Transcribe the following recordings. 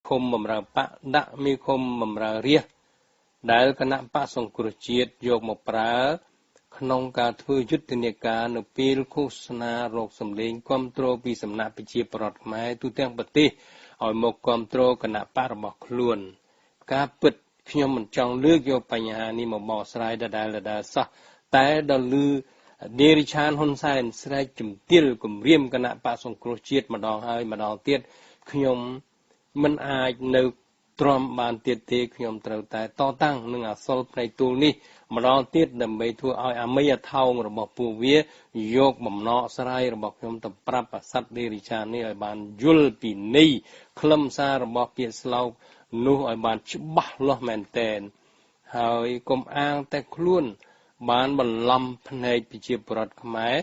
คมบำราปะดะมีคมบำราเรียដែលគណៈបកសង្គ្រោះជាតិយកមកប្រើក្នុងការធ្វើយុទ្ធនាការនៅពេលឃោសនារកសម្លេងគ្រប់គ្រងពីសំណាក់ប្រជាប្រដ្ឋខ្មែរទូទាំងប្រទេសឲ្យមកគ្រប់គ្រងគណៈបករបស់ខ្លួនការពិតខ្ញុំមិនចង់លើកយកបញ្ហានេះមកបកស្រាយដដែលសោះតែដល់លឺដេរិឆានហ៊ុនសែនស្រែកជំទាវគម្រាមគណៈបកសង្គ្រោះជាតិម្ដងហើយម្ដងទៀតខ្ញុំមិនអាចនៅទ្រាំបានទៀតទេខ្ញុំត្រូវតែតតាំងនឹងអសលផ្នែកទូលនេះម្ដងទៀតដើម្បីធ្វើឲ្យអមេយថោងរបស់ពួកវាយកបំណកស្រាយរបស់ខ្ញុំទៅប្រាប់អាសត្វដេរិឆាននេះឲ្យបានយល់ពីន័យខ្លឹមសាររបស់ពាក្យស្លោកនោះឲ្យបានច្បាស់លាស់មែនទែនហើយកុំអាងតែខ្លួនបានបន្លំភ្នែកប្រជាប្រដ្ឋខ្មែរ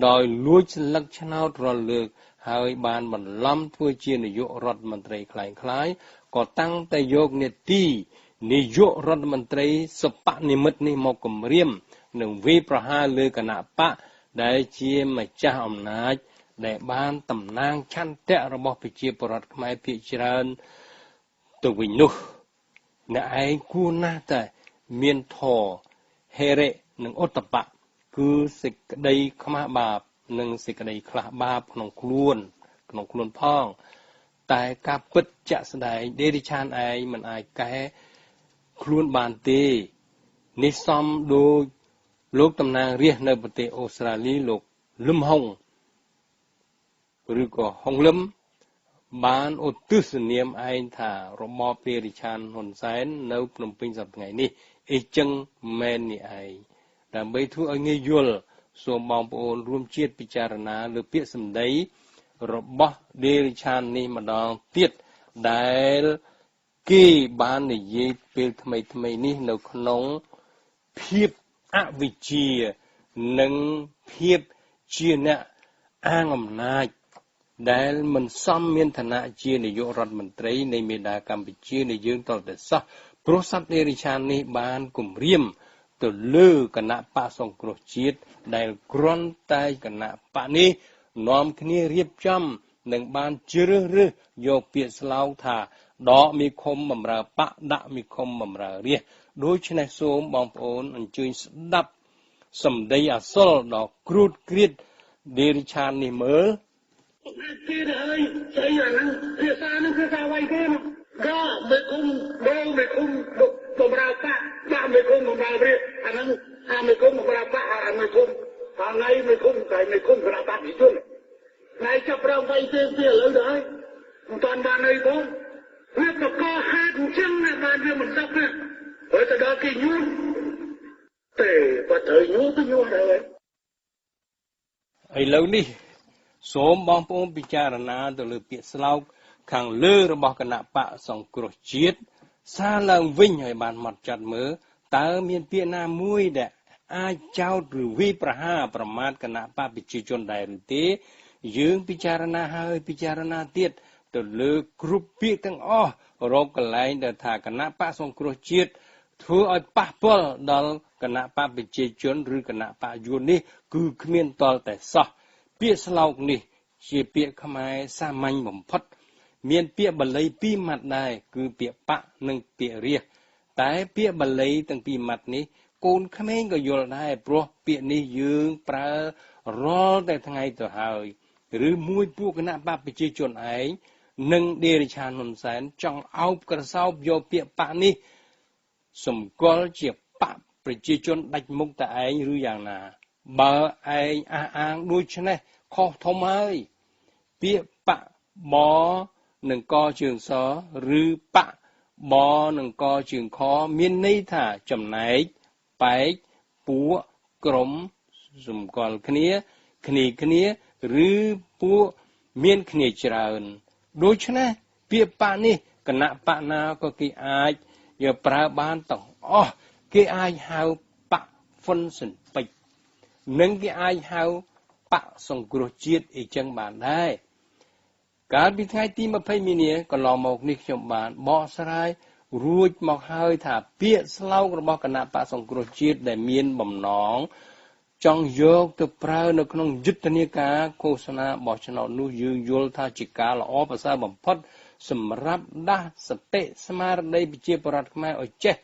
ដោយលួចស្លឹកឆ្នោតរាល់លើកហើយបានបន្លំធ្វើជានាយករដ្ឋមន្ត្រីคล้ายៗក៏តាំងតែយកនេតិនាយករដ្ឋមន្ត្រីសបនិមិត្តនេះមកគម្រាមនឹងវាយប្រហារលើគណៈបកដែលជាម្ចាស់អំណាចដែលបានតំណាងឆន្ទៈរបស់ប្រជាពលរដ្ឋខ្មែរភាគច្រើនទៅវិញនោះអ្នកឯងគួរណាស់តែមានធម៌ហេរិនិងឧត្តបៈគឺសេចក្តីខ្មាស់បាបនិងសេចក្តីខ្លះបាបក្នុងខ្លួនផងតែការពិតជាក់ស្ដែងដេរិឆានឯងមិនអាចកែខ្លួនបានទេនេះសមដូចលោកតំណាងរាស្ត្រនៅប្រទេសអូស្ត្រាលីលោកលឹមហុងឬក៏ហុងលឹមបានឧទ្ទិសនាមឯងថារបបដេរិឆានហ៊ុនសែននៅភ្នំពេញសប្តាហ៍ថ្ងៃនេះអីចឹងមែននេះឯងដើម្បីធ្វើឲ្យងាយយល់សូមបងប្អូនរួមជាតិពិចារណាលើពាក្យសម្ដីរបស់ដេរិឆាននេះម្ដងទៀតដែលគេបាននិយាយពេលថ្មីនេះនៅក្នុងភាពអវិជ្ជានិងភាពជាអ្នកអាងអំណាចដែលមិនសមមានឋានៈជានាយករដ្ឋមន្ត្រីនៃមេដាកម្ពុជានៃយើងតតែសោះព្រោះសត្វដេរិឆាននេះបានគំរាមទៅលើគណៈបកសង្គ្រោះជាតិដែលគ្រាន់តែគណៈបកនេះនាំគ្នារៀបចំនិងបានជ្រើសរើសយកពាក្យស្លោកថាដកមីឃុំបម្រើបកដាក់មីឃុំបម្រើរាស្ត្រដូច្នេះសូមបងប្អូនអញ្ជើញស្ដាប់សម្ដីអសរដ៏គ្រូតគ្រៀតដេរិឆាននេះមើលគេហើយស្អីអាហ្នឹងភាសាហ្នឹងភាសាវៃគេណាក៏មេឃុំដូរមេឃុំបម្រើបកដាក់មេឃុំបម្រើរាស្ត្រអាហ្នឹងអាមេឃុំបម្រើបកអាមេឃុំថ្ងៃមេឃុំតែមេឃុំសម្រាប់បកវិជនថ្ងៃចាប់ប្រងវៃទេឥឡូវទៅហើយមិនតាន់បានអីផងវាបកហេតុអញ្ចឹងណាបានវាមិនសឹកទេហើយទៅដល់គេញូទេបើត្រូវញូទៅញូហើយឥឡូវនេះសូមបងប្អូនពិចារណាទៅលើពាក្យស្លោកខាងលើរបស់គណៈបកសង្គ្រោះជាតិសារឡើងវិញឲ្យបានហ្មត់ចត់មើលតើមានពាក្យណាមួយដែលអាចចោទឬវិប្រហាប្រមាថគណៈបកប្រជាជនដែរឬទេយើងពិចារណាហើយពិចារណាទៀតទៅលើគ្រប់ពាក្យទាំងអស់រកកន្លែងដែលថាគណៈបកសង្គ្រោះជាតិធ្វើឲ្យប៉ះពាល់ដល់គណៈបកប្រជាជនឬគណៈបកយួននេះគឺគ្មានតលតែសោះពាក្យស្លោកនេះជាពាក្យខ្មែរសាមញ្ញបំផុតមានពាក្យបាលីពីរម៉ាត់ដែរគឺពាក្យបកនិងពាក្យរាស្ត្រតែពាក្យបាលីទាំងពីរម៉ាត់នេះកូនក្មេងក៏យល់ដែរព្រោះពាក្យនេះយើងប្រើរាល់តែថ្ងៃទៅហើយឬមួយពួកគណៈបកប្រជាជនឯងនិងដេរិឆានហ៊ុនសែនចង់អោបក្រសោបយកពាក្យបកនេះសម្គាល់ជាបកប្រជាជនដាច់មុខតែឯងឬយ៉ាងណាបើឯងអះអាងដូចនេះខុសធំហើយពាក្យបកបនិងកជើងសឬបកបនិងកជើងខមានន័យថាចំណែកបែកពួកក្រុមសម្គាល់គ្នាឬពួកមានគ្នាច្រើនដូច្នេះពាក្យបកនេះគណៈបកណាក៏គេអាចយកប្រើបានទាំងអស់គេអាចហៅបកហ្វុនសិនពេចនិងគេអាចហៅបកសង្គ្រោះជាតិអីចឹងបានដែរកាលពីថ្ងៃទី20មីនាកន្លងមកនេះខ្ញុំបានបកស្រាយរួចមកហើយថាពាក្យស្លោករបស់គណៈបកសង្គ្រោះជាតិដែលមានបំណងចង់យកទៅប្រើនៅក្នុងយុទ្ធនាការឃោសនាបោះឆ្នោតនោះយើងយល់ថាជាការល្អប្រសើរបំផុត សម្រាប់ដាស់សតិស្មារតីប្រជាពលរដ្ឋខ្មែរឲ្យចេះ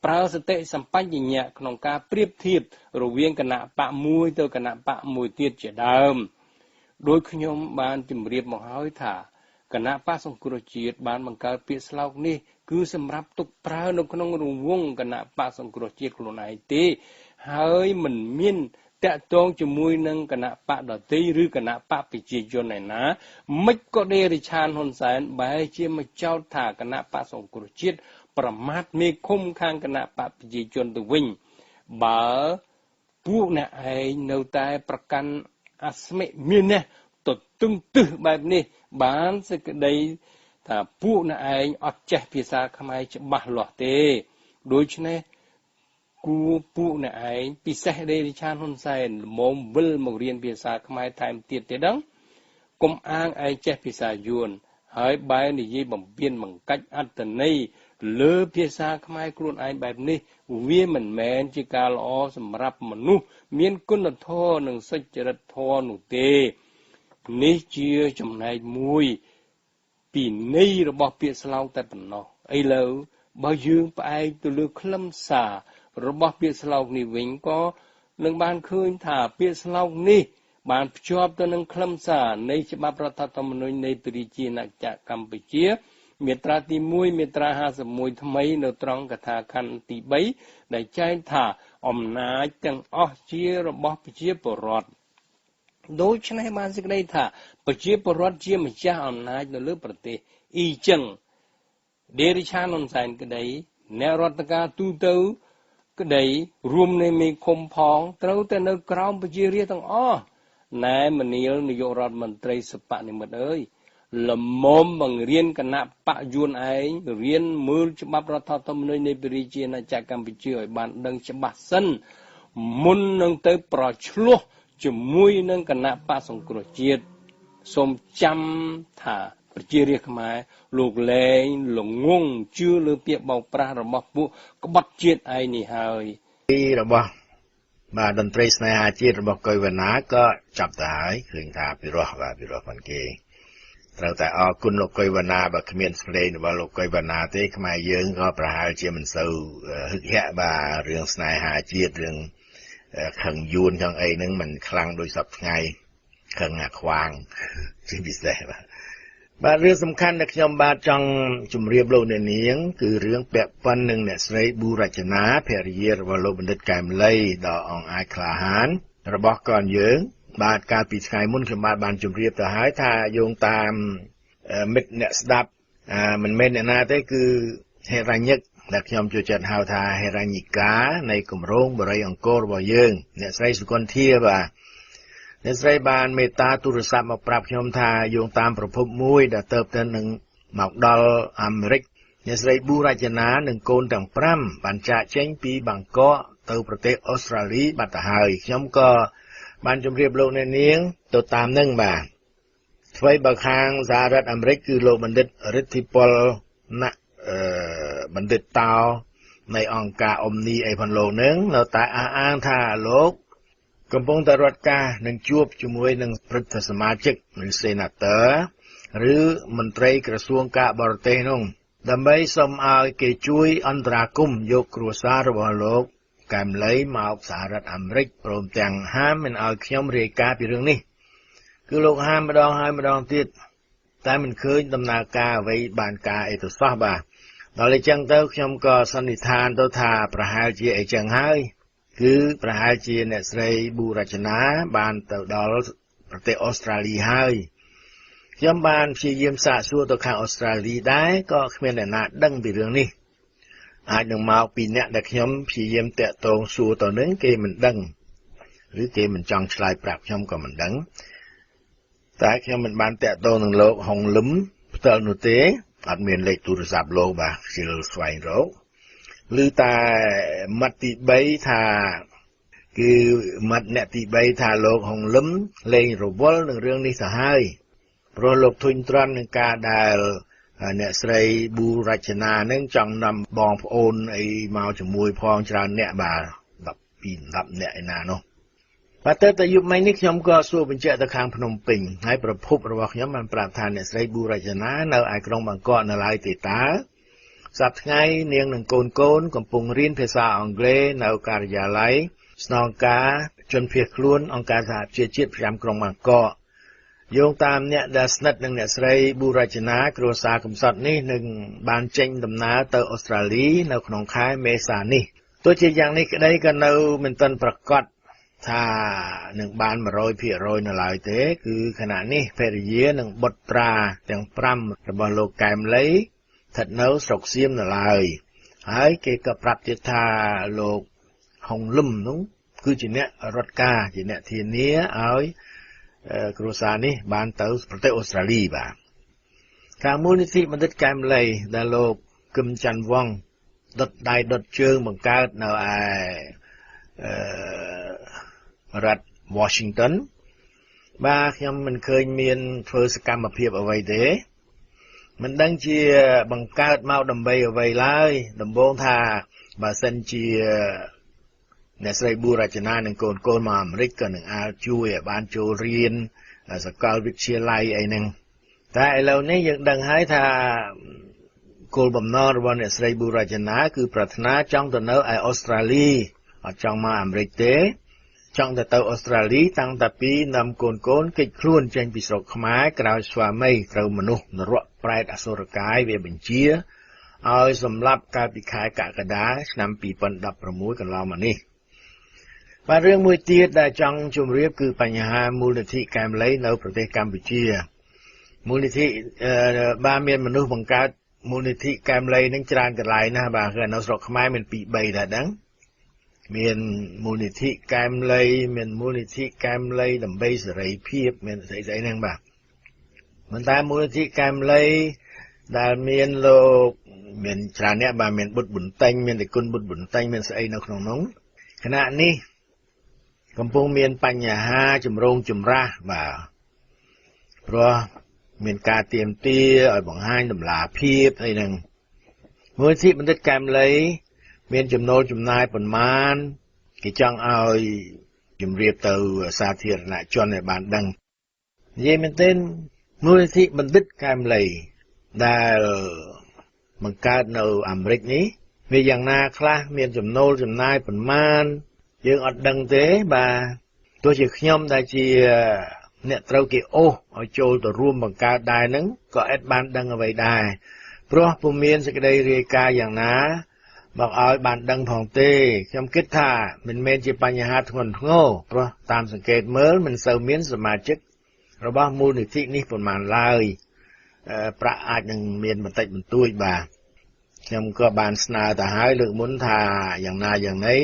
ប្រើសតិសម្បញ្ញៈក្នុងការប្រៀបធៀបរវាងគណៈបកមួយទៅគណៈបកមួយទៀតជាដើមដោយខ្ញុំបានជម្រាបមកហើយថាគណៈបកសង្គ្រោះជាតិបានបង្កើតពាក្យស្លោកនេះគឺសម្រាប់ទុកប្រើនៅក្នុងរង្វង់គណៈបកសង្គ្រោះជាតិខ្លួនឯងទេហើយមិនមានតាក់ទងជាមួយនឹងគណៈបកដទៃឬគណៈបកប្រជាជនឯណាមិនក៏ដេរិឆានហ៊ុនសែនបែរជាមកចោទថាគណៈបកសង្គ្រោះជាតិប្រមាថមេឃុំខាងគណៈបកប្រជាជនទៅវិញបើពួកអ្នកឯងនៅតែប្រកាន់អស្មិមាននេះទៅទឹងទឹះបែបនេះបានសេចក្តីថាពួកអ្នកឯងអត់ចេះភាសាខ្មែរច្បាស់លាស់ទេដូច្នេះគួរពួកអ្នកឯងពិសេសដេរិឆានហ៊ុនសែនល្មមវិលមករៀនភាសាខ្មែរថែមទៀតទេដឹងកុំអាងឯងចេះភាសាយួនហើយបែរនិយាយបំពេញបង្កាច់អត្តន័យលើភាសាខ្មែរខ្លួនឯងបែបនេះវាមិនមែនជាការល្អសម្រាប់មនុស្សមានគុណធម៌និងសុចរិតធម៌នោះទេនេះជាចំណែកមួយពីន័យរបស់ពាក្យស្លោកតែប៉ុណ្ណោះឥឡូវបើយើងផ្អែកទៅលើខ្លឹមសាររបស់ពាក្យស្លោកនេះវិញក៏នឹងបានឃើញថាពាក្យស្លោកនេះបានភ្ជាប់ទៅនឹងខ្លឹមសារនៃច្បាប់រដ្ឋធម្មនុញ្ញនៃប្រជាជាតិកម្ពុជាមាត្រាទី1មាត្រា51ថ្មីនៅត្រង់កថាខណ្ឌទី3ដែលចែងថាអំណាចទាំងអស់ជារបស់ប្រជាពលរដ្ឋដូច្នេះបានសេចក្តីថាប្រជាពលរដ្ឋជាម្ចាស់អំណាចនៅលើប្រទេសអ៊ីចឹងដេរិឆានហ៊ុនសែនក្តីអ្នករដ្ឋការទូទៅក្តីរួមនៃមេឃុំផងត្រូវតែនៅក្រោមប្រជារាស្ត្រទាំងអស់ណែមនាលនាយករដ្ឋមន្ត្រីសុបនិមិត្តអើយល្មមបង្រៀនគណៈបកយួនឯងរៀនមើលច្បាប់រដ្ឋធម្មនុញ្ញនៃប្រជាជាតិកម្ពុជាឲ្យបានដឹងច្បាស់សិនមុននឹងទៅប្រឆ្លោះជាមួយនឹងគណៈបកសង្គ្រោះជាតិសូមចាំថាប្រជារាស្ត្រខ្មែរលោកលែងល្ងងជឿលើពាក្យបោកប្រាស់របស់ពួកក្បត់ជាតិឯងនេះហើយពីរបស់បាទតន្ត្រីស្នេហាជាតិរបស់កុយវណ្ណាក៏ចាប់ទៅហើយឃើញថាពិរោះប៉ុនគេត្រូវតែអរគុណលោកកុយវណ្ណាបើគ្មានស្លេងរបស់លោកកុយវណ្ណាទេខ្មែរយើងក៏ប្រហែលជាមិនសូវហឹកហាក់បាទរឿងស្នេហាជាតិរឿងខឹងយួនខឹងអីហ្នឹងមិនខ្លាំងដូចសពថ្ងៃខឹងអាខ្វាងជាពិសេសបាទរឿងសំខាន់ដែលខ្ញុំបាទចង់ជម្រាបលោកអ្នកនាងគឺរឿងពាក់ព័ន្ធនឹងអ្នកស្រីប៊ូរចនាភរិយារបស់លោកបណ្ឌិតកែមលីដ៏អង្អាចក្លាហានរបស់កូនយើងបាទកាលពីថ្ងៃមុនខ្ញុំបានជម្រាបទៅហើយថាយោងតាមមិត្តអ្នកស្ដាប់មិនមែនអ្នកណាទេគឺហេរ៉ាញិកដែលខ្ញុំចូលចិត្តហៅថាហេរ៉ាញិកានៃគម្រោងបរិយអង្គររបស់យើងអ្នកស្រីសុគន្ធាបាទអ្នកស្រីបានមេត្តាទូរស័ព្ទមកប្រាប់ខ្ញុំថាយោងតាមប្រភពមួយដែលទៅនឹងមកដល់អាមេរិកអ្នកស្រីប៊ូរចនានិងកូនទាំង5បានចាកចេញពីបាងកកទៅប្រទេសអូស្ត្រាលីបាត់ទៅហើយខ្ញុំក៏បានជម្រាបលោកអ្នកនាងទៅតាមនឹងបាទធ្វើបើខាងសហរដ្ឋអាមេរិកគឺលោកបណ្ឌិតរិទ្ធិពលណាក់បណ្ឌិតតោនៃអង្គការអុំនីអីផងលោកនឹងនៅតែអះអាងថាលោកកំពុងតែរត់ការនឹងជួបជាមួយនឹងព្រឹទ្ធសមាជិកឬ Senator ឬមន្ត្រីក្រសួងការបរទេសនោះដើម្បីសូមឲ្យគេជួយអន្តរាគមន៍យកគ្រួសាររបស់លោកកែមលីមកសហរដ្ឋអាមេរិកព្រមទាំងហាមមិនឲ្យខ្ញុំរាយការណ៍ពីរឿងនេះគឺលោកហាមម្ដងហើយម្ដងទៀតតែមិនឃើញដំណើរការអ្វីបានការអីទៅសោះបាទដល់អញ្ចឹងទៅខ្ញុំក៏សន្និដ្ឋានទៅថាប្រហែលជាអីចឹងហើយគឺប្រហែលជាអ្នកស្រីប៊ូរចនាបានទៅដល់ប្រទេសអូស្ត្រាលីហើយខ្ញុំបានព្យាយាមសាកសួរទៅខាងអូស្ត្រាលីដែរក៏គ្មានអ្នកណាដឹងពីរឿងនេះអាចនឹងមកពីអ្នកដែលខ្ញុំព្យាយាមតាក់ទងសួរទៅនឹងគេមិនដឹងឬគេមិនចង់ឆ្លើយប្រាប់ខ្ញុំក៏មិនដឹងតែខ្ញុំមិនបានតាក់ទងនឹងលោកហុងលឹមផ្ទាល់នោះទេអត់មានលេខទូរស័ព្ទលោកបាទខ្ជិលស្វែងរកឬតែមាត់ទី3ថាគឺមាត់អ្នកទី3ថាលោកហុងលឹមលេងរវល់នឹងរឿងនេះទៅហើយព្រោះលោកធុញទ្រាន់នឹងការដែលអ្នកស្រីប៊ូរចនានឹងចង់នាំបងប្អូនអីមកជាមួយផងច្រើនអ្នកបាទ12 10អ្នកឯណានោះ បាទទៅតែយុគនេះខ្ញុំក៏សួរបញ្ជាក់ទៅខាងភ្នំពេញហើយប្រភពរបស់ខ្ញុំបានប្រាប់ថាអ្នកស្រីប៊ូរចនានៅឯក្រុងបាងកកនៅឡើយទេតើសប្តាហ៍ថ្ងៃនាងនិងកូនកំពុងរៀនភាសាអង់គ្លេសនៅការិយាល័យស្នងការជនភៀសខ្លួនអង្គការសហប្រជាជាតិប្រចាំក្រុងបាងកកយោងតាមអ្នកដែលស្និទ្ធនឹងអ្នកស្រីប៊ូរចនាគ្រួសារកំសត់នេះនឹងបានចេញដំណើរទៅអូស្ត្រាលីនៅក្នុងខែមេសានេះទោះជាយ៉ាងនេះក្តីក៏នៅមិនទាន់ប្រកាសថានឹងបាន 100% នៅឡើយទេគឺខណៈនេះភរិយានិងបុត្រាទាំង5របស់លោកកែមលីស្ថិតនៅស្រុកសៀមនៅឡើយហើយគេក៏ប្រាប់ទៀតថាលោកហុងលឹមនោះគឺជាអ្នករត់ការជាអ្នកធានាឲ្យគ្រួសារនេះបានទៅប្រទេសអូស្ត្រាលីបាទខាងមូលនិធិបណ្ឌិតកែមលីដែលលោកគឹមច័ន្ទវង្សដុតដៃដុតជើងបង្កើតនៅឯរដ្ឋ Washington បាទខ្ញុំមិនឃើញមានធ្វើសកម្មភាពអ្វីទេមិនដឹងជាបង្កើតមកដើម្បីអ្វីឡើយដំបូងថាបើសិនជាអ្នកស្រីប៊ូរចនានិងកូនមកអាមេរិកក៏នឹងអាចជួយឲ្យបានចូលរៀនសាកលវិទ្យាល័យអីហ្នឹងតែឥឡូវនេះយើងដឹងហើយថាគោលបំណងរបស់អ្នកស្រីប៊ូរចនាគឺប្រាថ្នាចង់ទៅនៅឯអូស្ត្រាលីអត់ចង់មកអាមេរិកទេចង់ទៅអូស្ត្រាលីតាំងតែពីនាំកូនគេចខ្លួនចេញពីស្រុកខ្មែរក្រោយស្វាមីត្រូវមនុស្សនរកប្រែតអសុរកាយវាបញ្ជាឲ្យសម្លាប់កាលពីខែកក្កដាឆ្នាំ2016កន្លងមកនេះបាទរឿងមួយទៀតដែលចង់ជម្រាបគឺបញ្ហាមូលនិធិកែមលីនៅប្រទេសកម្ពុជាមូលនិធិបានមានមនុស្សបង្កើតមូលនិធិកែមលីនឹងច្រើនកន្លែងណាស់បាទគឺនៅស្រុកខ្មែរមាន 2-3 ដែរដឹងមានមូលនិធិកែមលីមានមូលនិធិកែមលីដើម្បីសេរីភាពមានស្អីហ្នឹងបាទប៉ុន្តែមូលនិធិកែមលីដែលមានលោកមានច្រើនអ្នកបាទមានបុត្របន្ទែងមានតេគុណបុត្របន្ទែងមានស្អីនៅក្នុងនោះខណៈនេះកំពុងមានបញ្ហាចម្រូងចម្រាសបាទព្រោះមានការទាមទារឲ្យបង្ហាញតម្លាភាពអីហ្នឹងមូលនិធិបណ្ឌិតកែមលីមានចំណូលចំណាយប៉ុន្មានគេចង់ឲ្យជម្រាបទៅសាធារណជនឲ្យបានដឹងនិយាយមែនទេមូលនិធិបណ្ឌិតកែមលីដែលបង្កើតនៅអាមេរិកនេះវាយ៉ាងណាខ្លះមានចំណូលចំណាយប៉ុន្មានយើងអត់ដឹងទេបាទទោះជាខ្ញុំដែលជាអ្នកត្រូវគេអូសឲ្យចូលទៅរួមបង្កើតដែរហ្នឹងក៏អត់បានដឹងអ្វីដែរព្រោះពុំមានសេចក្តីរាយការណ៍យ៉ាងណាមកឲ្យបានដឹងផងទេខ្ញុំគិតថាមិនមែនជាបញ្ហាធ្ងន់ធ្ងរព្រោះតាមសង្កេតមើលមិនសូវមានសមាជិករបស់មូលនិធិនេះប៉ុន្មានឡើយប្រាក់អាចនឹងមានបន្តិចបន្តួចបាទខ្ញុំក៏បានស្នើទៅហើយលើកមុនថាយ៉ាងណាយ៉ាងណី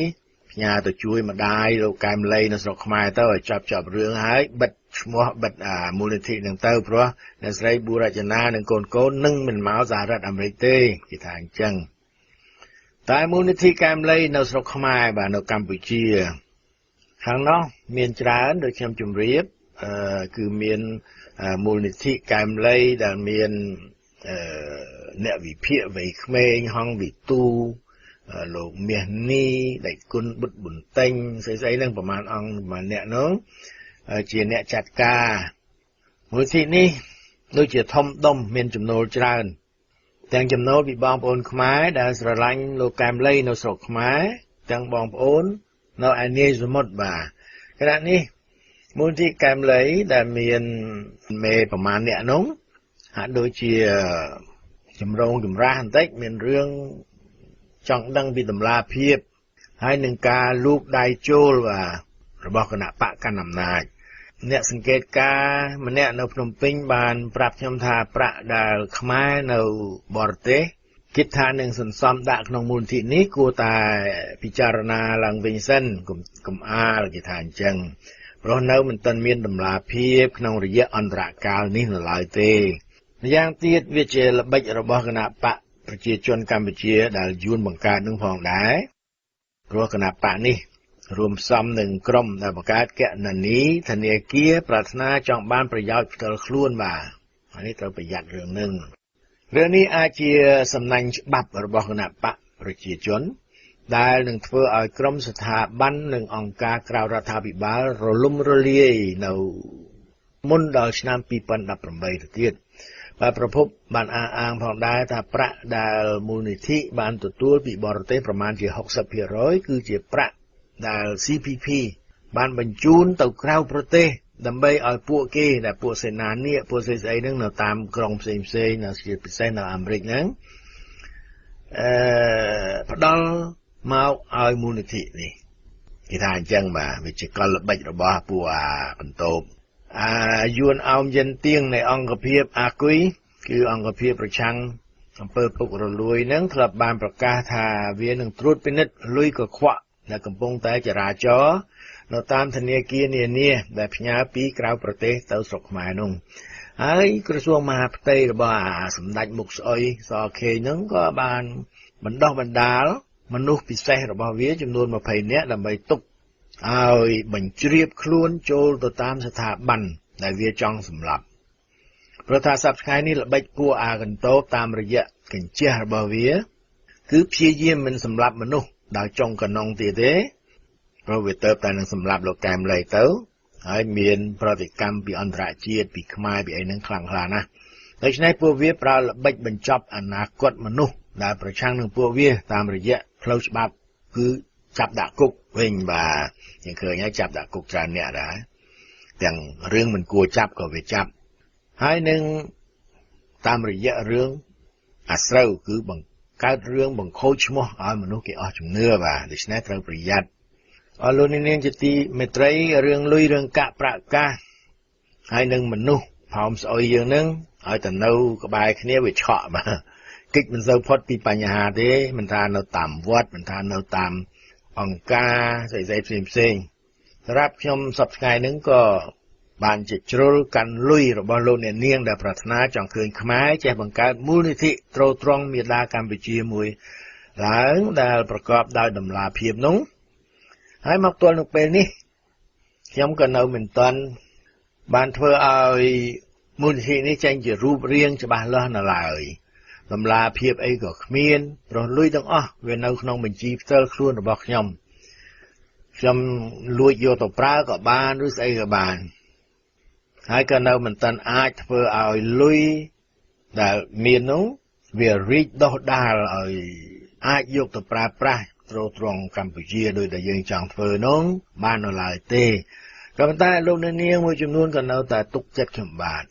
ផ្ញើទៅជួយម្ដាយលោកកែមលីនៅស្រុកខ្មែរទៅឲ្យចប់រឿងហើយបិទឈ្មោះបិទមូលនិធិនឹងទៅព្រោះអ្នកស្រីប៊ូរចនានិងកូននឹងមិនមកសហរដ្ឋអាមេរិកទេគេថាអញ្ចឹងតែមូលនិធិកែមលីនៅស្រុកខ្មែរបាទនៅកម្ពុជាខាងនោះមានច្រើនដូចខ្ញុំជម្រាបគឺមានមូលនិធិកែមលីដែលមានអ្នកវិភាគវ័យក្មេងហងវិទូលោកមាសនីដៃគុណបុត្របន្ទែងស្អីហ្នឹងប្រហែលអង្គប្រហែលអ្នកនោះជាអ្នកចាត់ការមូលនិធិនេះដូចជាធំដុំមានចំណូលច្រើនទាំងចំណូលពីបងប្អូនខ្មែរដែលស្រឡាញ់លោកកែមលីនៅស្រុកខ្មែរទាំងបងប្អូននៅឯនាយសមុទ្របាទខណៈនេះមូលនិធិកែមលីដែលមានមេប្រមាណអ្នកនោះហាក់ដូចជាចម្រូងចម្រាសបន្តិចមានរឿងចង់ដឹងពីតម្លាភាពហើយនឹងការលូកដៃចូលរបស់គណៈបកកណ្ដាលអំណាចអ្នកសង្កេតការណ៍ម្នាក់នៅភ្នំពេញបានប្រាប់ខ្ញុំថាប្រាក់ដែលខ្មែរនៅបរទេសគិតថានឹងសន្សំដាក់ក្នុងមូលនិធិនេះគួរតែពិចារណាឡើងវិញសិនកុំអាលគេថាអញ្ចឹងព្រោះនៅមិនទាន់មានតម្លាភាពក្នុងរយៈអន្តរកាលនេះនៅឡើយទេម្យ៉ាងទៀតវាជាល្បិចរបស់គណៈបកប្រជាជនកម្ពុជាដែលយួនបង្កើតនឹងផងដែរព្រោះគណៈបកនេះរួមផ្សំនឹងក្រុមដែលបង្កើតគណនីធនាគារប្រាថ្នាចង់បានប្រយោជន៍ផ្ទាល់ខ្លួនបាទនេះត្រូវប្រយ័ត្នរឿងនេះអាចជាសំណាញ់ច្បាប់របស់គណៈបកប្រជាជន ដែលនឹងធ្វើឲ្យក្រុមស្ថាប័ននិងអង្គការក្រៅរដ្ឋាភិបាលរលំរលាយនៅមុនដល់ឆ្នាំ 2018 ទៅទៀតបាទប្រភពបានអះអាងផងដែរថាប្រាក់ដែលមូលនិធិបានទទួលពីបរទេសប្រមាណជា 60% គឺជាប្រាក់ដែល CPP បានបញ្ជូនទៅក្រៅប្រទេសដើម្បីឲ្យពួកគេដែលពួកសេនានាគពួកស្អីហ្នឹងនៅតាមក្រុងផ្សេងៗនៅជាពិសេសនៅអាមេរិកហ្នឹងផ្ដល់មកឲ្យមូលនិធិនេះគេថាអញ្ចឹងបាទវាជាកលល្បិចរបស់ពួកកន្ទោបយួនអោមយិនទៀងនៃអង្គភាពអាគុយគឺអង្គភាពប្រឆាំងអំពើពុករលួយហ្នឹងធ្លាប់បានប្រកាសថាវានឹងត្រួតពិនិត្យលុយកខ្វក់ដែលកំពុងតែចរាចរណ៍នៅតាមធនាគារនានាដែលផ្ញើពីក្រៅប្រទេសទៅស្រុកខ្មែរនោះហើយក្រសួងមហាផ្ទៃរបស់សម្ដេចមុខស្អុយសខេងហ្នឹងក៏បានបណ្ដោះបណ្ដាលមនុស្សពិសេសរបស់វាចំនួន20នាក់ដើម្បីទុកឲ្យបញ្ជ្រាបខ្លួនចូលទៅតាមស្ថាប័នដែលវាចង់សម្លាប់ព្រោះថាសប្តាហ៍ថ្ងៃនេះល្បិចពួកកន្ទោបតាមរយៈកញ្ជះរបស់វាគឺព្យាយាមមិនសម្លាប់មនុស្សដោយចុងកណ្ដុងទៀតទេព្រោះវាទៅតែនឹងសម្លាប់លោកកែមលីទៅហើយមានប្រតិកម្មពីអន្តរជាតិពីខ្មែរពីអីហ្នឹងខ្លាំងខ្លាណាស់ដូច្នេះពួកវាប្រើល្បិចបញ្ចប់អនាគតមនុស្សដែលប្រឆាំងនឹងពួកវាតាមរយៈផ្លូវច្បាប់គឺចាប់ដាក់គុកវិញបាទយើងឃើញហើយចាប់ដាក់គុកច្រើនអ្នកដែរទាំងរឿងមិនគួរចាប់ក៏វាចាប់ហើយនឹងតាមរយៈរឿងអាស្រូវគឺបង្កើតរឿងបង្ខូចឈ្មោះឲ្យមនុស្សគេអស់ជំនឿបាទដូច្នេះត្រូវប្រយ័ត្នអរលោកនាងជាទីមេត្រីរឿងលុយរឿងកាក់ប្រាក់កាសហើយនឹងមនុស្សផោមស្អុយយើងនឹងឲ្យទៅនៅក្បែរគ្នាវាឆក់បាទកិច្ចមិនសូវផុតពីបញ្ហាទេមិនថានៅតាមវត្តមិនថានៅតាមអង្គការផ្សេងសម្រាប់ខ្ញុំសប្តាហ៍ថ្ងៃហ្នឹងក៏បានជាជ្រុលកាន់លុយរបស់លោកអ្នកនាងដែលប្រាថ្នាចង់ឃើញខ្មែរចេះបង្កើតមូលនិធិទ្រទ្រង់មេដាកម្ពុជាមួយឡើងដែលប្រកបដោយតម្លាភាពនោះហើយមកទល់នឹងពេលនេះខ្ញុំក៏នៅមិនទាន់បានធ្វើឲ្យមូលនិធិនេះចេញជារូបរាងច្បាស់លាស់នៅឡើយតម្លាភាពអីក៏គ្មានព្រោះលុយទាំងអស់វានៅក្នុងបញ្ជីផ្ទាល់ខ្លួនរបស់ខ្ញុំលួចយកទៅប្រើក៏បានឬស្អីក៏បានហើយក៏នៅមិនទាន់អាចធ្វើឲ្យលុយដែលមាននោះវារីកដុះដាលឲ្យអាចយកទៅប្រើប្រាស់ទ្រទ្រង់កម្ពុជាដោយដែលយើងចង់ធ្វើនោះបាននៅឡើយទេក៏ប៉ុន្តែលោកអ្នកនាងមួយចំនួនក៏នៅតែទុកចិត្តខ្ញុំបាទ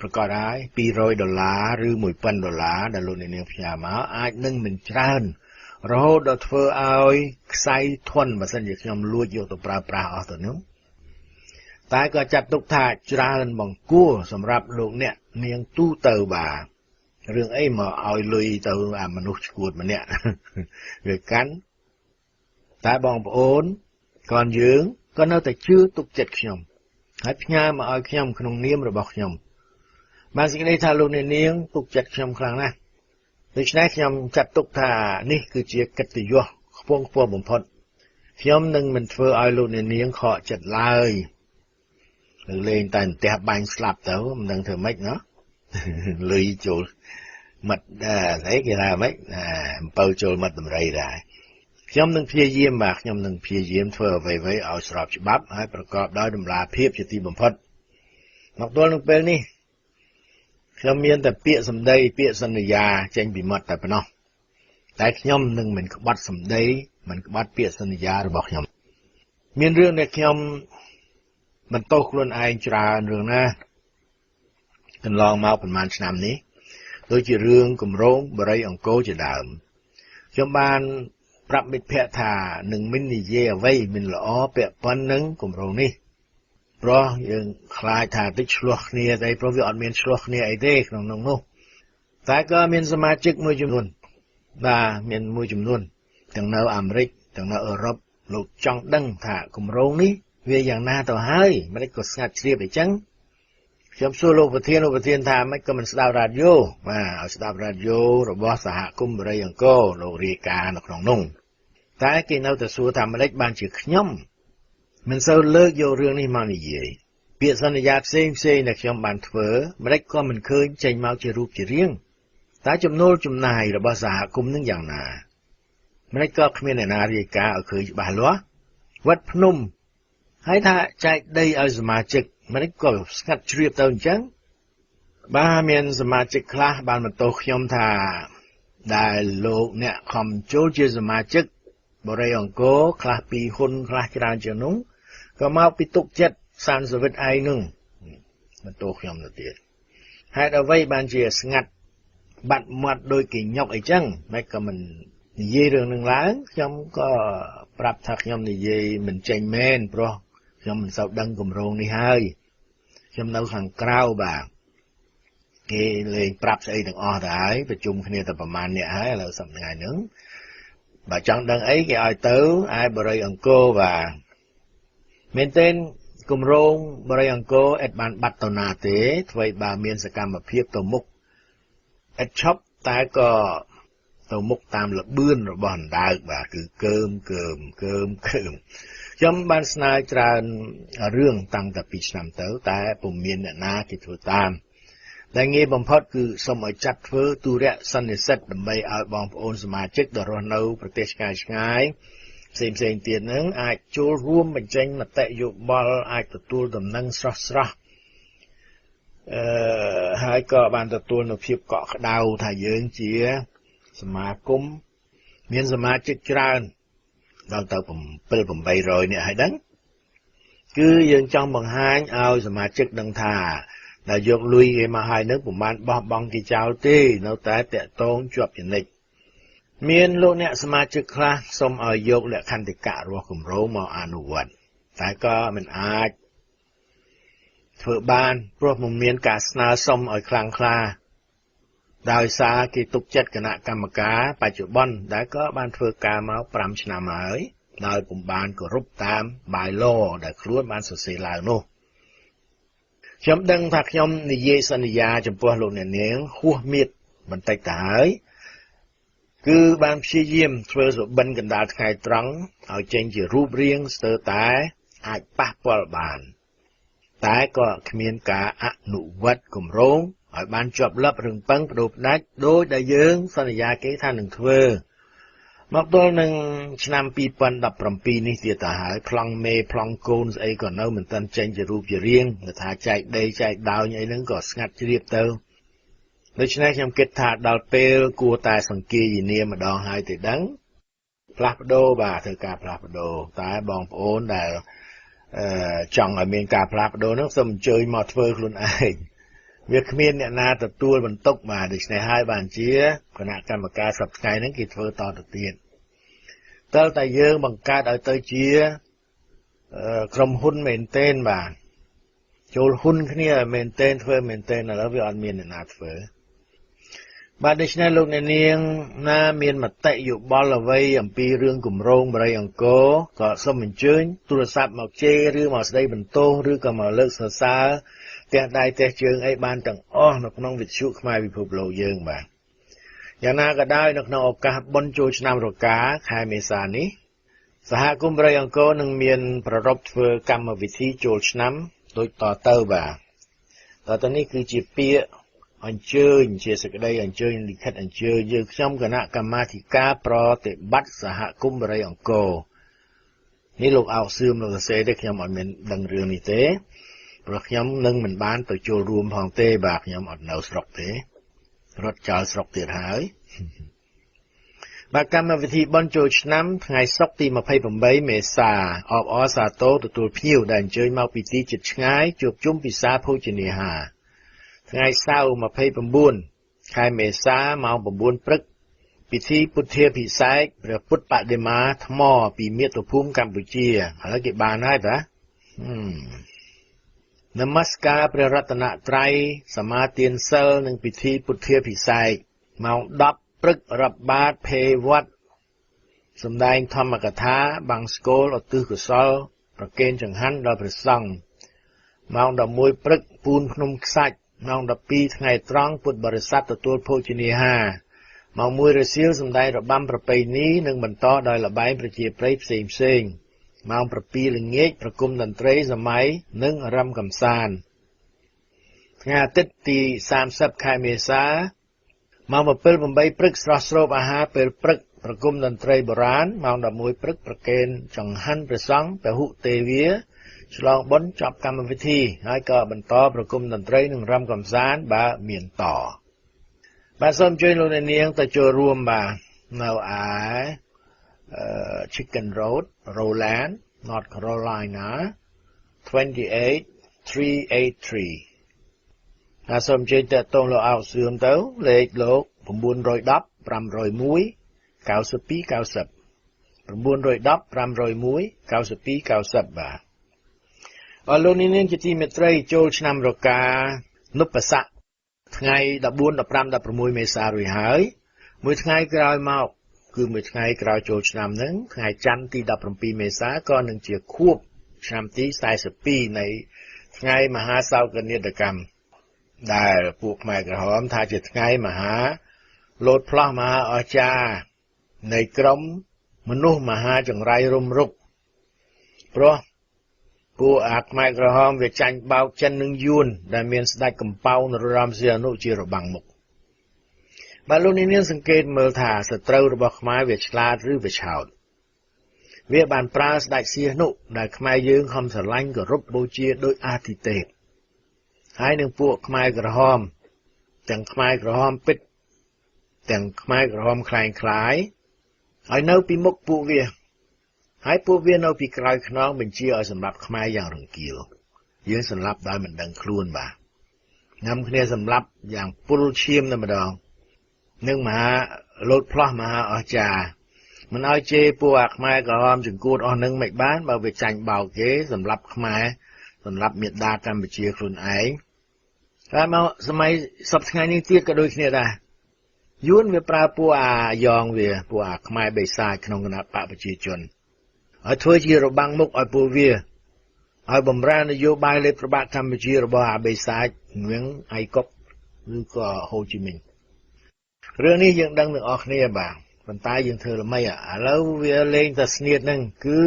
ប្រកាសហើយ$200ឬ$1000ដែលលោកអ្នកនាងផ្ញើមកអាចនឹងមិនច្រើនរហូតដល់ធ្វើឲ្យខ្សែធន់បើសិនជាខ្ញុំលួចយកទៅប្រើប្រាស់អស់ទៅនោះតែក៏ចាត់ទុកថាច្រើនបង្គួរសម្រាប់លោកអ្នកនាងទូទៅបាទរឿងអីមកឲ្យលុយទៅមនុស្សឈួតម្នាក់វាកាន់តែបងប្អូនគាត់យើងក៏នៅតែជឿទុកចិត្តខ្ញុំហើយផ្ញើមកឲ្យខ្ញុំក្នុងនាមរបស់ខ្ញុំបានសេចក្តីថាលោកអ្នកនាងទុកចិត្តខ្ញុំខ្លាំងណាស់ដូច្នេះខ្ញុំចាត់ទុកថានេះគឺជាកិត្តិយសខ្ពង់ខ្ពស់បំផុតខ្ញុំនឹងមិនធ្វើឲ្យលោកអ្នកនាងខកចិត្តឡើយលេងតែផ្ទះបាញ់ស្លាប់ទៅមិនដឹងធ្វើម៉េចណាលុយចូលមាត់ស្អីគេថាម៉េចអំពៅចូលមាត់ដំរីដែរខ្ញុំនឹងព្យាយាមបាទខ្ញុំនឹងព្យាយាមធ្វើអ្វីៗឲ្យស្របច្បាប់ហើយប្រកបដោយតម្លាភាពជាទីបំផុតមកទល់នឹងពេលនេះខ្ញុំមានតែពាក្យសម្ដីពាក្យសន្យាចេញពីមាត់តែប៉ុណ្ណោះតែខ្ញុំនឹងមិនក្បត់សម្ដីមិនក្បត់ពាក្យសន្យារបស់ខ្ញុំមានរឿងដែលខ្ញុំបន្តខ្លួនឯងច្រើនរឿងណាកន្លងមកប្រហែលឆ្នាំនេះដូចជារឿងគម្រោងបរិយអង្គរជាដើមខ្ញុំបានប្រាប់មិត្តភ័ក្តិថានឹងមិននិយាយអ្វីមិនល្អពាក់ព័ន្ធនឹងគម្រោងនេះព្រោះយើងខ្លាចថាតិចឆ្លោះគ្នាតែព្រោះវាអត់មានឆ្លោះគ្នាអីទេក្នុងនោះតែក៏មានសមាជិកមួយចំនួនបាទមានមួយចំនួនទាំងនៅអាមេរិកទាំងនៅអឺរ៉ុបលោកចង់ដឹងថាគម្រោងនេះវាយ៉ាងណាទៅហើយមិនក៏ស្ងាត់ជ្រាបអីចឹងខ្ញុំសួរលោកប្រធានថាមិនក៏មិនស្ដាប់រ៉ាឌីយ៉ូបាទឲ្យស្ដាប់រ៉ាឌីយ៉ូរបស់សហគមន៍បរិយអង្គរលោករាយការណ៍នៅក្នុងនោះតែគេនៅតែសួរថាម្លេចបានជាខ្ញុំមិនសូវលើកយករឿងនេះមកនិយាយពាក្យសន្យាផ្សេងដែលខ្ញុំបានធ្វើម្លេចក៏មិនឃើញចេញមកជារូបជារាងតែចំណូលចំណាយរបស់សហគមន៍នឹងយ៉ាងណា ម្លេចក៏គ្មានអ្នកណារាយការណ៍ឲ្យឃើញច្បាស់លាស់វត្តភ្នំហើយថាចែកដីឲ្យសមាជិកម្លេចក៏ស្ងាត់ជ្រាបទៅអញ្ចឹងបាទមានសមាជិកខ្លះបានបន្ទោសខ្ញុំថាដែលលោកអ្នកខំចូលជាសមាជិកបរិយាអង្គរខ្លះពីហ៊ុនខ្លះច្រើនជាងនោះក៏មកពីទុកចិត្តសានសវិតឯងនោះបន្ទោសខ្ញុំទៅទៀតហេតុអ្វីបានជាស្ងាត់បាត់មាត់ដោយគេញុកអីចឹងមិនក៏មិននិយាយរឿងនឹងឡើងខ្ញុំក៏ប្រាប់ថាខ្ញុំនិយាយមិនចេញមែនព្រោះខ្ញុំមិនសូវដឹងគម្រោងនេះហើយខ្ញុំនៅខាងក្រៅបាទគេលេងប្រាប់ស្អីទាំងអស់ទៅហើយប្រជុំគ្នាតែប្រហែលនាក់ហើយឥឡូវសប្តាហ៍ហ្នឹងបើចង់ដឹងអីគេឲ្យទៅឯបរិយាអង្គរបាទមែនទេគម្រោងបរិយាអង្គរអត់បានបាត់ទៅណាទេអ្វីបើមានសកម្មភាពទៅមុខអត់ឈប់តែក៏ទៅមុខតាមលបឿនរបស់អណ្ដើកបាទគឺកើមខ្ញុំបានស្នើច្រើនរឿងតាំងតែពីឆ្នាំទៅតែពុំមានអ្នកណាគេធ្វើតាមដែលងាយបំផុតគឺសូមឲ្យចាត់ធ្វើទូរសន្និសិទដើម្បីឲ្យបងប្អូនសមាជិកដែលរស់នៅប្រទេសឆ្ងាយផ្សេងទៀតនឹងអាចចូលរួមបញ្ចេញមតិយោបល់អាចទទួលដំណឹងស្រស់ហើយក៏បានទទួលនូវភាពកក់ក្ដៅថាយើងជាសមាគមមានសមាជិកច្រើនដល់ទៅ700-800នាក់ហើយដឹងគឺយើងចង់បង្ហាញឲ្យសមាជិកដឹងថាដែលយកលុយគេមកឲ្យនឹងពុំបានបោះបង់គេចោលទេនៅតែតាក់ទងជាប់ជានិច្ចមានលោកអ្នកសមាជិកខ្លះសូមឲ្យយកលក្ខន្តិកៈរបស់គម្រោងមកអនុវត្តតែក៏មិនអាចធ្វើបានព្រោះមិនមានការស្នើសុំឲ្យខ្លាំងក្លាដោយសារគេទុកចិត្តគណៈកម្មការបច្ចុប្បន្នដែលក៏បានធ្វើការមក5ឆ្នាំហើយដោយពុំបានគោរពតាម bylaw ដែលខ្លួនបានសរសេរឡើងនោះខ្ញុំដឹងថាខ្ញុំនិយាយសន្យាចំពោះលោកអ្នកនាងហួសមៀតបន្តិចទៅហើយគឺបានព្យាយាមធ្វើសុបិនកណ្ដាលថ្ងៃត្រង់ឲ្យចេញជារូបរាងស្ទើរតែអាចប៉ះពាល់បានតែក៏គ្មានការអនុវត្តគម្រោងឲ្យបានជាប់លាប់រឹងប៉ឹងបដូរផ្ដាច់ដោយដែលយើងសន្យាគេថានឹងធ្វើមកដល់នឹងឆ្នាំ2017នេះទៀតទៅហើយប្លង់មេប្លង់កូនស្អីក៏នៅមិនទាន់ចេញជារូបជារាងថាចែកដីចែកដោញអីហ្នឹងក៏ស្ងាត់ជ្រាបទៅដូច្នេះខ្ញុំគិតថាដល់ពេលគួរតែសង្កេតយានាម្ដងហើយទៅដឹងផ្លាស់ប្ដូរបាទធ្វើការផ្លាស់ប្ដូរតែបងប្អូនដែលចង់ឲ្យមានការផ្លាស់ប្ដូរហ្នឹងសូមអញ្ជើញមកធ្វើខ្លួនឯងវាគ្មានអ្នកណាទទួលបន្ទុកបាទដូច្នេះហើយបានជាគណៈកម្មការសប្តាហ៍ហ្នឹងគេធ្វើតទៅទៀតតើតែយើងបង្កើតឲ្យទៅជាក្រុមហ៊ុនមែនទែនបាទចូលហ៊ុនគ្នាមែនទែនធ្វើមែនទែនឥឡូវវាអត់មានអ្នកណាធ្វើបាទដូច្នេះលោកអ្នកនាងណាមានមតិយោបល់អ្វីអំពីរឿងគម្រោងបរិយាអង្គរក៏សូមអញ្ជើញទូរស័ព្ទមកជេរឬមកស្ដីបន្ទោសឬក៏មកលើកសរសើរផ្ទះដៃផ្ទះជើងអីបានទាំងអស់នៅក្នុងវិទ្យុខ្មែរពិភពលោកយើងបាទយ៉ាងណាក៏ដោយនៅក្នុងឱកាសបុណ្យចូលឆ្នាំរកាខែមេសានេះសហគមន៍បរិយាអង្គរនឹងមានប្រារព្ធធ្វើកម្មវិធីចូលឆ្នាំដូចតទៅបាទតទៅនេះគឺជាពាក្យអញ្ជើញជាសេចក្តីអញ្ជើញលិខិតអញ្ជើញយើងខ្ញុំគណៈកម្មាធិការប្រតិបត្តិសហគមន៍បរិយាអង្គរនេះលោកអោកសឿមលោកសរសេរទេខ្ញុំអត់មានដឹងរឿងនេះទេព្រោះខ្ញុំនឹងមិនបានទៅចូលរួមផងទេបាទខ្ញុំអត់នៅស្រុកទេរត់ចោលស្រុកទៀតហើយបាទកម្មវិធីបុណ្យចូលឆ្នាំថ្ងៃសុក្រទី28មេសាអបអរសាទរទទួលភ្ញៀវដែលអញ្ជើញមកពីទីជិតឆ្ងាយជួបជុំពិសាភោជនាហារថ្ងៃសៅរ៍29ខែមេសាម៉ោង9ព្រឹកពិធីពុទ្ធាភិសេកព្រះពុទ្ធបដិមាថ្មពីមាតុភូមិកម្ពុជាឥឡូវគេបានហើយតានមស្ការព្រះរតនត្រ័យសមាទានសិលនិងពិធីពុទ្ធាភិសេកម៉ោង10ព្រឹករាប់បាតភេវត្តសម្ដែងធម្មកថាបាំងស្គលឧទ្ទិសកុសលប្រគេនចង្ហាន់ដល់ព្រះសង្ឃម៉ោង11ព្រឹកពូនភ្នំខ្សាច់ម៉ោង12ថ្ងៃត្រង់ពុទ្ធបរិស័ទទទួលភោជនាហារម៉ោង1រសៀលសម្ដែងរបាំប្រពៃណីនិងបន្តដោយល្បែងប្រជាប្រិយផ្សេងម៉ោង7ល្ងាចប្រគំតន្ត្រីសម័យនិងរំកំសាន្តថ្ងៃអាទិត្យទី30ខែមេសាម៉ោង7-8ព្រឹកស្រស់ស្រូបអាហារពេលព្រឹក ប្រគំតន្ត្រីបុរាណម៉ោង 11 ព្រឹកប្រគេនចង្ហាន់ព្រះសង្ឃពហុទេវាឆ្លងបុណ្យចប់កម្មវិធីហើយក៏បន្តប្រគំតន្ត្រីនិងរំកំសាន្តបើមានតបាទសូមជួយលោកអ្នកនាងទៅចូលរួមបាទនៅឯ Chicken Road Roland North Carolina 28383សូមជួយតេតងលោកអោសឿមទៅលេខលោក910 501 9290 910 501 9290បាទអរលោកនាងជាទីមេត្រីចូលឆ្នាំរកានុបស័កថ្ងៃ14 15 16មេសារួចហើយមួយថ្ងៃក្រោយមកគឺមួយថ្ងៃក្រោយចូលឆ្នាំហ្នឹងថ្ងៃច័ន្ទទី17មេសាក៏នឹងជាខួបឆ្នាំទី42នៃថ្ងៃមហាសោកនាដកម្មដែលពួកខ្មែរក្រហមថាជាថ្ងៃមហាលោតផ្លោះមហាអស្ចារ្យនៃក្រុមមនុស្សមហាចង្រៃរំរុកព្រោះពួកអាខ្មែរក្រហមវាចាញ់បោកចិននឹងយួនដែលមានស្ដេចកំប៉ោងនរោត្តមសីហនុជារបាំងមុខបាទលោកនាងសង្កេតមើលថាសត្រូវរបស់ខ្មែរវាឆ្លាតឬវាឆោតវាបានប្រើស្ដេចសីហនុដែលខ្មែរយើងខំស្រឡាញ់គោរពបូជាដោយអាទិទេពហើយនឹងពួកខ្មែរក្រហមទាំងខ្មែរក្រហមពិតទាំងខ្មែរក្រហមคล้ายហើយនៅពីមុខពួកវាហើយពួកវានៅពីក្រោយខ្នងបញ្ជាឲ្យសម្លាប់ខ្មែរយ៉ាងរង្គាលយើងសម្លាប់ដោយមិនដឹងខ្លួនបាទនាំគ្នាសម្លាប់យ៉ាងពុលឈាមតែម្ដងនឹងមហាលោតផ្លោះមហាអស្ចារ្យមិនឲ្យជេរពួកអាខ្មែរក្រហមចង្កួតអស់នឹងមិនបានបើវាចាញ់បោកគេសម្លាប់ខ្មែរសម្លាប់មេដាកម្ពុជាខ្លួនឯងហើយមកសម័យសពថ្ងៃនេះទៀតក៏ដូចគ្នាដែរយួនវាប្រើពួកអាយ៉ងវាពួកអាខ្មែរបេសាចក្នុងគណៈបកប្រជាជនឲ្យធ្វើជារបាំងមុខឲ្យពួកវាឲ្យបំរើនយោបាយលេបប្របាក់កម្ពុជារបស់អាបេសាចងៀងអៃកុកឬក៏ហូជីមិញរឿងនេះយើងដឹងទាំងអស់គ្នាបាទប៉ុន្តែយើងធ្វើល្មីឥឡូវវាលេងតែស្នៀតហ្នឹងគឺ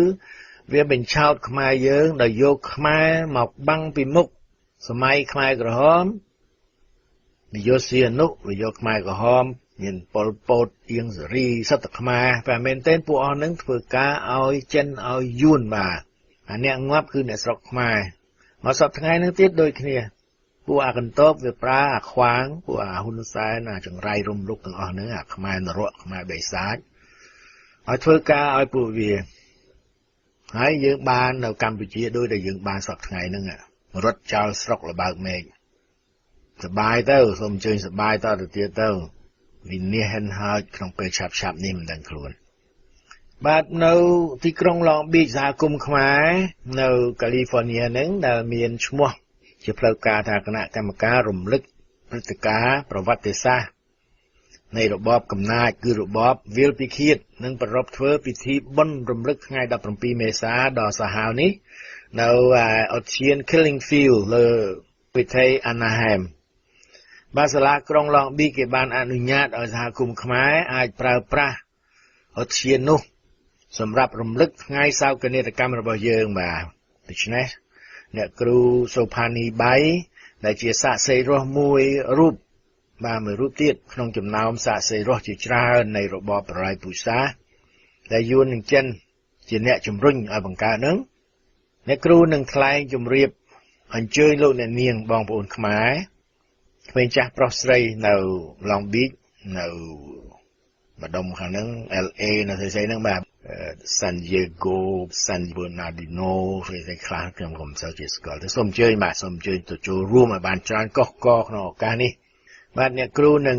វាបញ្ឆោតខ្មែរយើងដោយយកខ្មែរមកបាំងពីមុខសម័យខ្មែរក្រហមនយោសីហនុវាយកខ្មែរក្រហមមានប៉ុលពតអៀងសេរីសត្វខ្មែរតែមែនទែនពួកអស់ហ្នឹងធ្វើការឲ្យចិនឲ្យយួនបាទអាអ្នកងាប់គឺអ្នកស្រុកខ្មែរមកសពថ្ងៃហ្នឹងទៀតដូចគ្នាពួកអាកន្តោបវាប្រើអាខ្វាងពួកអាហ៊ុនសែនអាចង្រៃរំលុកទាំងអស់ហ្នឹងអាខ្មែរនរកខ្មែរបេសាចឲ្យធ្វើការឲ្យពួកវាហើយយើងបាននៅកម្ពុជាដូចដែលយើងបានសពថ្ងៃហ្នឹងរត់ចោលស្រុកលបើកមេឃសបាយទៅសូមអញ្ជើញសបាយតទៅទៀតទៅវិនិច្ឆ័យហិនហើចក្នុងពេលឆាប់នេះមិនដឹងខ្លួនបាទនៅទីក្រុងឡងប៊ីចសហគមន៍ខ្មែរនៅកាលីហ្វ័រញ៉ាហ្នឹងដែលមានឈ្មោះជាផ្លូវការថាគណៈកម្មការរំលឹកព្រឹត្តិការណ៍ប្រវត្តិសាស្ត្រនៃរបបកំណាចគឺរបបវាលពិឃាតនិងប្រារព្ធធ្វើពិធីបុណ្យរំលឹកថ្ងៃ17មេសាដ៏សាហាវនេះនៅឧទ្យាន Killing Field លើវិថី Anaheim បាទសាលាក្រុងឡងប៊ីគេបានអនុញ្ញាតឲ្យសហគមន៍ខ្មែរអាចប្រើប្រាស់ឧទ្យាននោះសម្រាប់រំលឹកថ្ងៃសោកនាដកម្មរបស់យើងបាទដូច្នេះអ្នកគ្រូសូផានីបៃដែលជាសាក្សីរស់មួយរូបបាទមួយរូបទៀតក្នុងចំណោមសាក្សីរស់ជាច្រើននៃរបបប្រល័យពូជសាសន៍ដែលយួននិងចិនជាអ្នកជំរុញឲ្យបង្កើតនឹងអ្នកគ្រូនឹងថ្លែងជម្រាបអញ្ជើញលោកអ្នកនាងបងប្អូនខ្មែរក្មេងចាស់ប្រុសស្រីនៅ Long Beach នៅម្ដុំខាងហ្នឹង LA នៅស្អីហ្នឹងបាទ San Diego San Bernardino ស្អីខ្លះខ្ញុំក៏មិនសូវជាស្គាល់ទេសូមអញ្ជើញបាទសូមអញ្ជើញទៅចូលរួមឲ្យបានច្រើនកុះកក្នុងឱកាសនេះបាទអ្នកគ្រូនឹង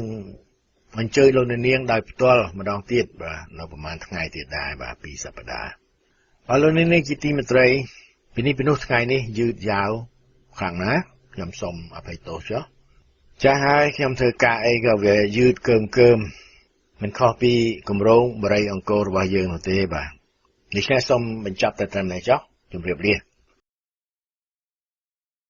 អញ្ជើញលោកអ្នកនាងដោយផ្ទាល់ម្ដងទៀតបាទនៅប្រហែលថ្ងៃទៀតដែរបាទ2សប្តាហ៍អរលោកអ្នកនាងជាទីមេត្រីពីនេះពីនោះថ្ងៃនេះយឺតយ៉ាវខ្លាំងណាស់ខ្ញុំសូមអភ័យទោសចុះចាស់ហើយខ្ញុំធ្វើការអីក៏វាយឺតកើមមិនខុសពីគម្រោងបរិយអង្គររបស់យើងនោះទេបាទនេះខ្ញុំសូមបញ្ចប់តែត្រឹមនេះចុះជម្រាបលា